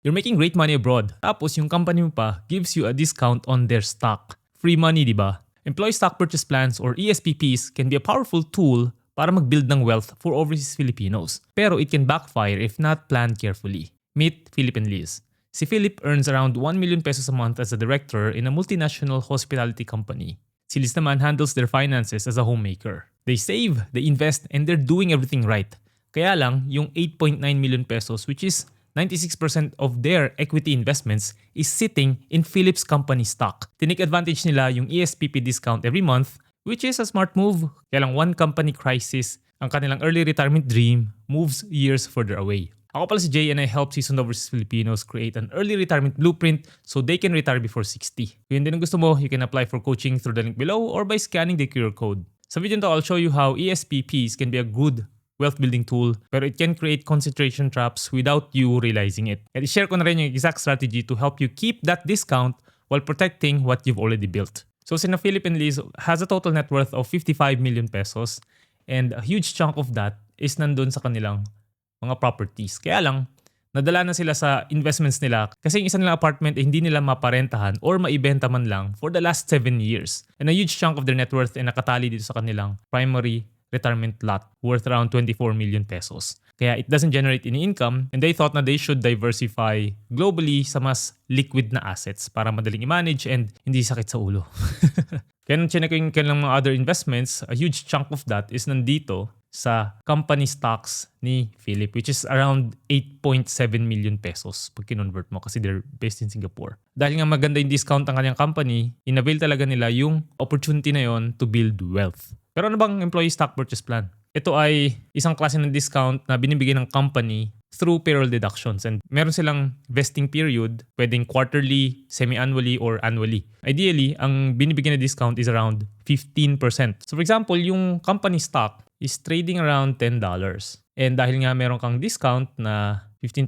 You're making great money abroad. Tapos yung company mo pa gives you a discount on their stock. Free money, di ba? Employee stock purchase plans or ESPPs can be a powerful tool para mag-build ng wealth for overseas Filipinos. Pero it can backfire if not planned carefully. Meet Philip and Liz. Si Philip earns around 1 million pesos a month as a director in a multinational hospitality company. Si Liz naman handles their finances as a homemaker. They save, they invest, and they're doing everything right. Kaya lang, yung 8.9 million pesos, which is 96% of their equity investments, is sitting in Philip's company stock. Tinake advantage nila yung ESPP discount every month, which is a smart move. Kaya lang one company crisis, ang kanilang early retirement dream moves years further away. Ako pala si Jay and I help seasoned overseas Filipinos create an early retirement blueprint so they can retire before 60. Kung yun din ang gusto mo, you can apply for coaching through the link below or by scanning the QR code. Sa video nito, I'll show you how ESPPs can be a good wealth building tool, pero it can create concentration traps without you realizing it. At i-share ko na rin yung exact strategy to help you keep that discount while protecting what you've already built. So sina Philip and Liz has a total net worth of 55 million pesos and a huge chunk of that is nandun sa kanilang mga properties. Kaya lang, nadala na sila sa investments nila kasi yung isa nilang apartment hindi nila maparentahan or maibenta man lang for the last 7 years. And a huge chunk of their net worth ay nakatali dito sa kanilang primary retirement lot worth around 24 million pesos. Kaya it doesn't generate any income and they thought na they should diversify globally sa mas liquid na assets para madaling i-manage and hindi sakit sa ulo. Kaya nung chinek ko yung kanilang mga other investments, a huge chunk of that is nandito sa company stocks ni Philip, which is around 8.7 million pesos pag kinonvert mo kasi they're based in Singapore. Dahil nga maganda yung discount ng kanyang company, inavail talaga nila yung opportunity na yon to build wealth. Pero ano bang employee stock purchase plan? Ito ay isang klase ng discount na binibigay ng company through payroll deductions. And meron silang vesting period, pwedeng quarterly, semi-annually, or annually. Ideally, ang binibigay na discount is around 15%. So for example, yung company stock is trading around $10. And dahil nga meron kang discount na 15%,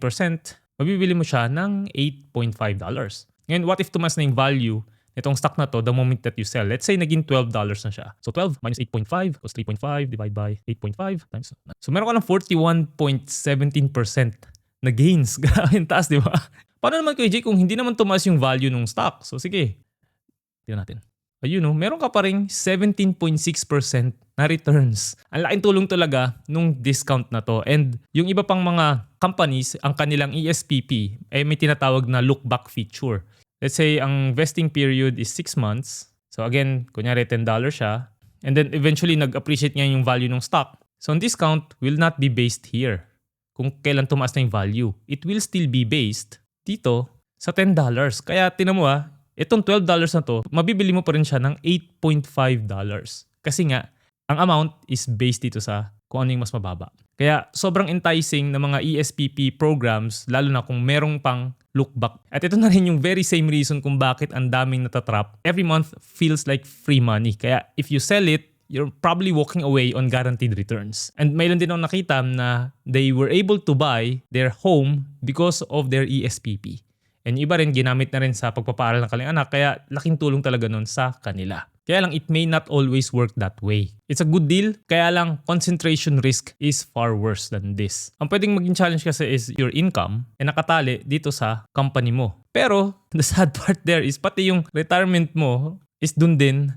mabibili mo siya ng $8.5. Ngayon, what if tumas na yung value itong stock na to the moment that you sell? Let's say naging $12 na siya. So 12 minus 8.5 was 3.5 divided by 8.5 times. So meron ka ng 41.17% na gains. Grabe yung taas, di ba? Paano naman Kuya Jay kung hindi naman tumaas yung value ng stock? So sige, tignan natin. Ayun no, meron ka pa rin 17.6% na returns. Ang laking tulong talaga nung discount na to. And yung iba pang mga companies, ang kanilang ESPP ay may tinatawag na look back feature. Let's say ang vesting period is 6 months. So again, kunyari $10 siya. And then eventually nag-appreciate nga yung value ng stock. So ang discount will not be based here. Kung kailan tumaas na yung value. It will still be based dito sa $10. Kaya tinan mo itong $12 na to, mabibili mo pa rin siya ng $8.5. Kasi nga, ang amount is based dito sa kung ano yung mas mababa. Kaya sobrang enticing ng mga ESPP programs, lalo na kung merong pang look back. At ito na rin yung very same reason kung bakit ang daming natatrap. Every month feels like free money. Kaya if you sell it, you're probably walking away on guaranteed returns. And mayroon din akong nakita na they were able to buy their home because of their ESPP. And iba rin, ginamit na rin sa pagpapaaral ng kanilang anak. Kaya laking tulong talaga nun sa kanila. Kaya lang, it may not always work that way. It's a good deal, kaya lang concentration risk is far worse than this. Ang pwedeng maging challenge kasi is your income ay nakatali dito sa company mo. Pero, the sad part there is pati yung retirement mo is dun din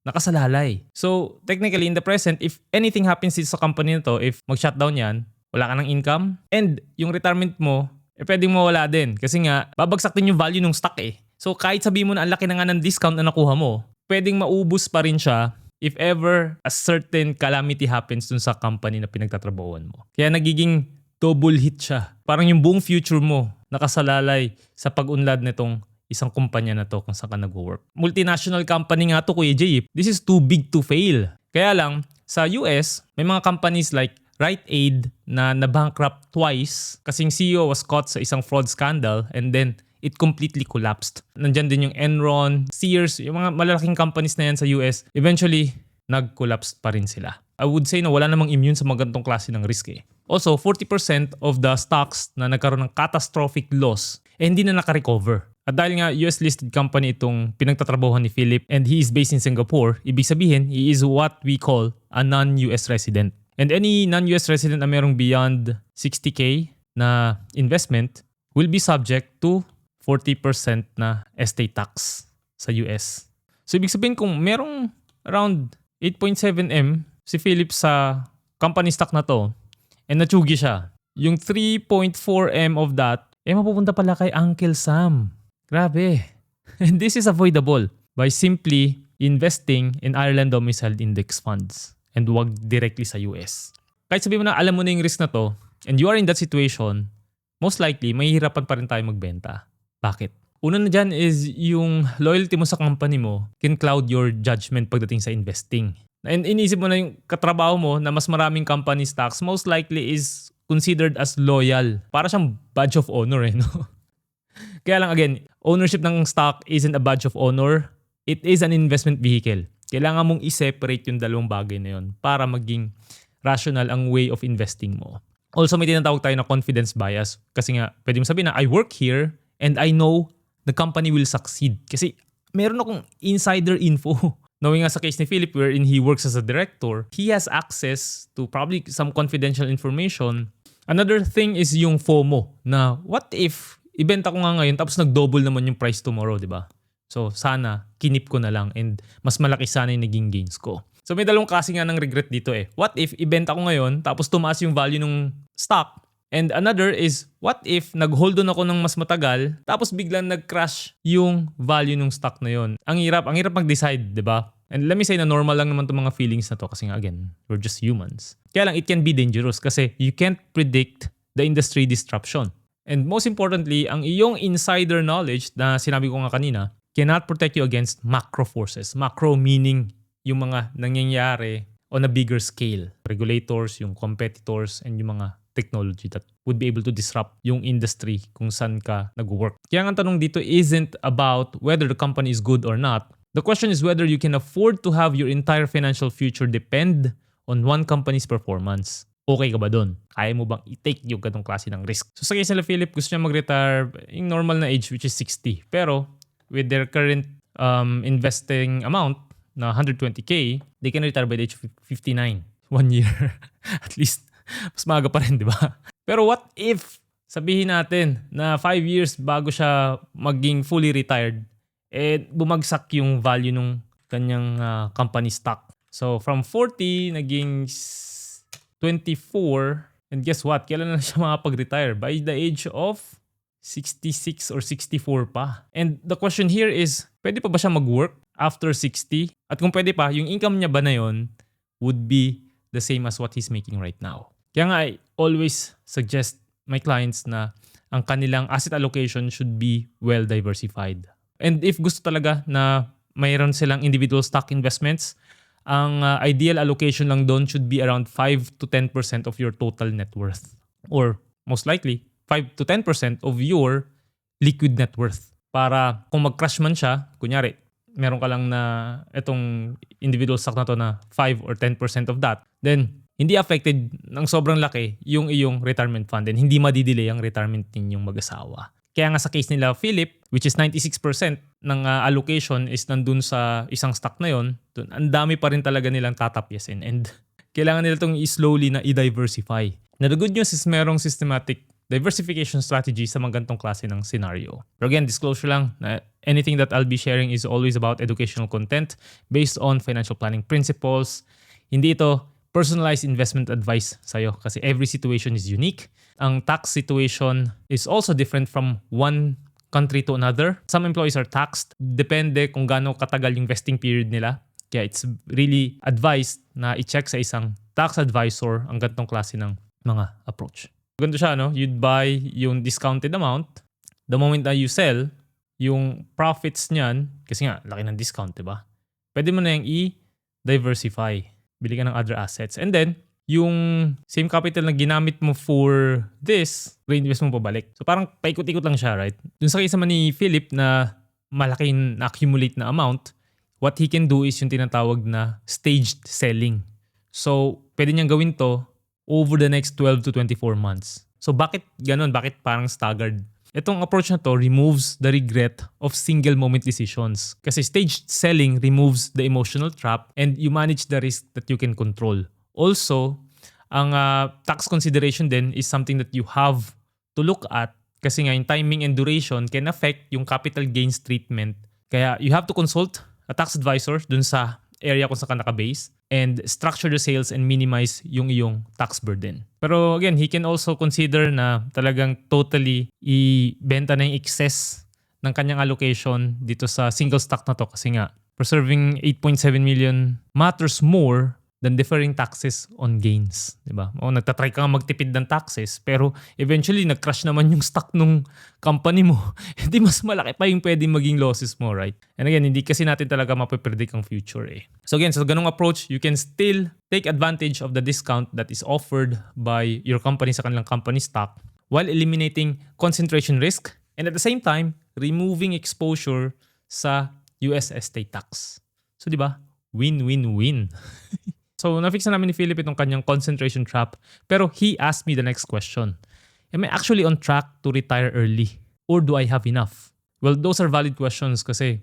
nakasalalay. So, technically, in the present, if anything happens sa company na to, if mag-shutdown yan, wala ka ng income, and yung retirement mo, pwedeng mawala din. Kasi nga, babagsak din yung value ng stock eh. So, kahit sabihin mo na ang laki na nga ng discount na nakuha mo, pwedeng maubos pa rin siya if ever a certain calamity happens dun sa company na pinagtatrabahuan mo. Kaya nagiging double hit siya. Parang yung buong future mo nakasalalay sa pag-unlad nitong isang kumpanya na to kung saan ka nag-work. Multinational company nga to Kuya Jay. This is too big to fail. Kaya lang, sa US, may mga companies like Rite Aid na bankrupt twice kasing CEO was caught sa isang fraud scandal and then it completely collapsed. Nandyan din yung Enron, Sears, yung mga malalaking companies na yan sa US, eventually, nag-collapse pa rin sila. I would say na wala namang immune sa mga ganitong klase ng risk eh. Also, 40% of the stocks na nagkaroon ng catastrophic loss, hindi na naka-recover. At dahil nga US-listed company itong pinagtatrabahuhan ni Philip and he is based in Singapore, ibig sabihin, he is what we call a non-US resident. And any non-US resident na merong beyond 60K na investment will be subject to 40% na estate tax sa US. So ibig sabihin kung merong around 8.7M si Philip sa company stock na to and natsugi siya, yung 3.4M of that, mapupunta pala kay Uncle Sam. Grabe. And this is avoidable by simply investing in Ireland domiciled index funds and wag directly sa US. Kahit sabihin mo na alam mo na yung risk na to and you are in that situation, most likely mahihirapan pa rin tayo magbenta. Bakit? Una na dyan is yung loyalty mo sa company mo can cloud your judgment pagdating sa investing. And inisip mo na yung katrabaho mo na mas maraming company stocks most likely is considered as loyal. Para siyang badge of honor no? Kaya lang again, ownership ng stock isn't a badge of honor. It is an investment vehicle. Kailangan mong i-separate yung dalawang bagay na yun para maging rational ang way of investing mo. Also, may tinatawag tayo na confidence bias. Kasi nga, pwede mo sabihin na I work here and I know the company will succeed. Kasi meron akong insider info. Knowing nga sa case ni Philip wherein he works as a director, he has access to probably some confidential information. Another thing is yung FOMO na what if ibenta ko nga ngayon tapos nag-double naman yung price tomorrow, di ba? So sana kinip ko na lang and mas malaki sana yung naging gains ko. So may dalawang klase nga ng regret dito What if ibenta ko ngayon tapos tumaas yung value ng stock? And another is, what if nag-hold on ako ng mas matagal tapos biglang nag-crash yung value ng stock na yon? Ang hirap mag-decide, di ba? And let me say na normal lang naman itong mga feelings na to kasi nga again, we're just humans. Kaya lang it can be dangerous kasi you can't predict the industry disruption. And most importantly, ang iyong insider knowledge na sinabi ko nga kanina cannot protect you against macro forces. Macro meaning yung mga nangyayari on a bigger scale. Regulators, yung competitors, and yung mga technology that would be able to disrupt yung industry kung saan ka nag-work. Kaya ang tanong dito isn't about whether the company is good or not. The question is whether you can afford to have your entire financial future depend on one company's performance. Okay ka ba dun? Kaya mo bang i-take yung ganong klase ng risk? So sa case nila Philip, gusto niya mag-retire yung normal na age which is 60. Pero with their current investing amount na 120K, they can retire by the age of 59. 1 year. At least mas maaga pa rin, di ba? Pero what if sabihin natin na 5 years bago siya maging fully retired, bumagsak yung value ng kanyang company stock. So from 40, naging 24, and guess what? Kailan na siya makapag-retire? By the age of 66 or 64 pa. And the question here is, pwede pa ba siya mag-work after 60? At kung pwede pa, yung income niya ba na yun would be the same as what he's making right now. Kaya nga, I always suggest my clients na ang kanilang asset allocation should be well diversified. And if gusto talaga na mayroon silang individual stock investments, ang ideal allocation lang doon should be around 5 to 10% of your total net worth. Or most likely, 5 to 10% of your liquid net worth. Para kung mag-crash man siya, kunyari, meron ka lang na itong individual stock na to na 5 or 10% of that, then hindi affected ng sobrang laki yung iyong retirement fund and hindi madidelay ang retirement ninyong mag-asawa. Kaya nga sa case nila Philip, which is 96% ng allocation is nandun sa isang stock na yon, ang dami pa rin talaga nilang tatapyasin and kailangan nila itong slowly na i-diversify. Now the good news is merong systematic diversification strategy sa mga ganitong klase ng scenario. Pero again, disclosure lang na anything that I'll be sharing is always about educational content based on financial planning principles. Hindi ito personalized investment advice sa'yo kasi every situation is unique. Ang tax situation is also different from one country to another. Some employees are taxed. Depende kung gaano katagal yung vesting period nila. Kaya it's really advised na i-check sa isang tax advisor ang ganitong klase ng mga approach. Ganito siya, no? You'd buy yung discounted amount. The moment na you sell, yung profits niyan, kasi nga, laki ng discount, diba? Pwede mo na yung i-diversify. Bili ka ng other assets. And then, yung same capital na ginamit mo for this, reinvest mo pabalik. So parang paikot-ikot lang siya, right? Dun sa case naman ni Philip na malaking na-accumulate na amount, what he can do is yung tinatawag na staged selling. So, pwede niyang gawin to over the next 12 to 24 months. So bakit ganun? Bakit parang staggered? Itong approach na to removes the regret of single moment decisions. Kasi staged selling removes the emotional trap and you manage the risk that you can control. Also, ang tax consideration din is something that you have to look at Kasi nga yung timing and duration can affect yung capital gains treatment. Kaya you have to consult a tax advisor dun sa area kung saan ka naka-base and structure the sales and minimize yung iyong tax burden. Pero again, he can also consider na talagang totally ibenta na yung excess ng kanyang allocation dito sa single stock na to kasi nga preserving 8.7 million matters more than deferring taxes on gains, di ba? O nagtatry ka nga magtipid ng taxes pero eventually nag-crash naman yung stock nung company mo. Hindi mas malaki pa yung pwedeng maging losses mo, right? And again, hindi kasi natin talaga mapipredict ang future eh. So again, sa ganung approach, you can still take advantage of the discount that is offered by your company sa kanilang company stock while eliminating concentration risk and at the same time, removing exposure sa US estate tax. So di ba? Win-win-win. So, na-fix na namin ni Philip itong kanyang concentration trap. Pero he asked me the next question. Am I actually on track to retire early? Or do I have enough? Well, those are valid questions kasi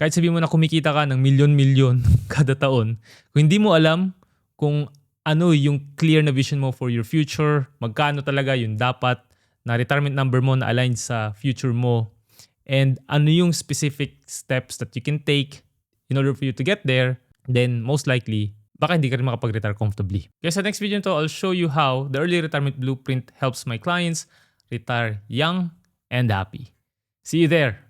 kahit sabihin mo na kumikita ka ng milyon-milyon kada taon, kung hindi mo alam kung ano yung clear na vision mo for your future, magkano talaga yung dapat na retirement number mo na aligned sa future mo, and ano yung specific steps that you can take in order for you to get there, then most likely, baka hindi ka rin makapag-retire comfortably. Kaya sa next video to, I'll show you how the early retirement blueprint helps my clients retire young and happy. See you there!